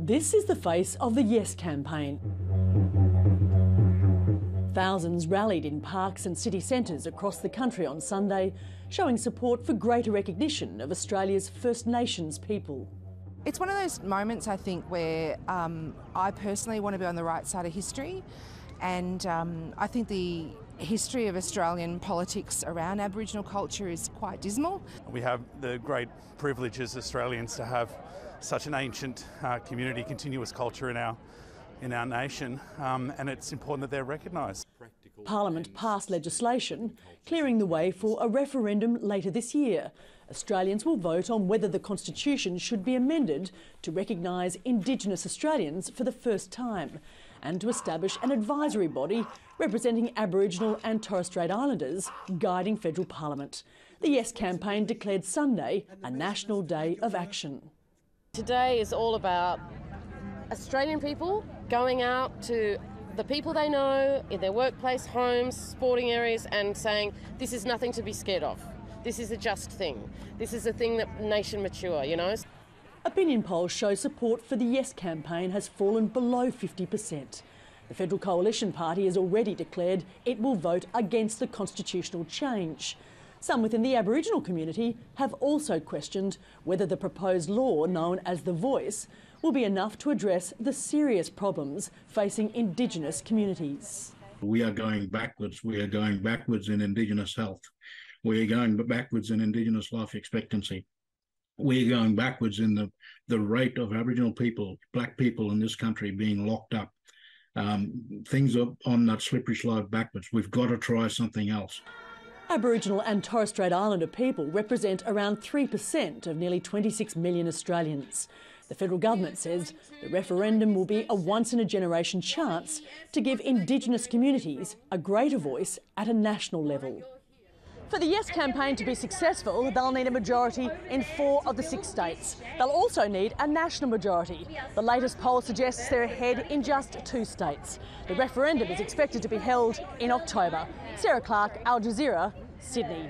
This is the face of the Yes campaign. Thousands rallied in parks and city centres across the country on Sunday, showing support for greater recognition of Australia's First Nations people. It's one of those moments, I think, where I personally want to be on the right side of history, and I think the history of Australian politics around Aboriginal culture is quite dismal. We have the great privilege as Australians to have such an ancient community, continuous culture in our nation, and it's important that they're recognised. Parliament passed legislation clearing the way for a referendum later this year. Australians will vote on whether the Constitution should be amended to recognise Indigenous Australians for the first time and to establish an advisory body representing Aboriginal and Torres Strait Islanders guiding federal Parliament. The Yes campaign declared Sunday a national day of action. Today is all about Australian people going out to the people they know in their workplace, homes, sporting areas, and saying this is nothing to be scared of. This is a just thing. This is a thing that nation mature, you know. Opinion polls show support for the Yes campaign has fallen below 50%. The Federal Coalition Party has already declared it will vote against the constitutional change. Some within the Aboriginal community have also questioned whether the proposed law known as The Voice will be enough to address the serious problems facing Indigenous communities. We are going backwards. We are going backwards in Indigenous health. We are going backwards in Indigenous life expectancy. We are going backwards in the rate of Aboriginal people, black people in this country being locked up. Things are on that slippery slope backwards. We've got to try something else. Aboriginal and Torres Strait Islander people represent around 3% of nearly 26 million Australians. The federal government says the referendum will be a once-in-a-generation chance to give Indigenous communities a greater voice at a national level. For the Yes campaign to be successful, they'll need a majority in 4 of the 6 states. They'll also need a national majority. The latest poll suggests they're ahead in just 2 states. The referendum is expected to be held in October. Clarke, Al Jazeera, Sydney.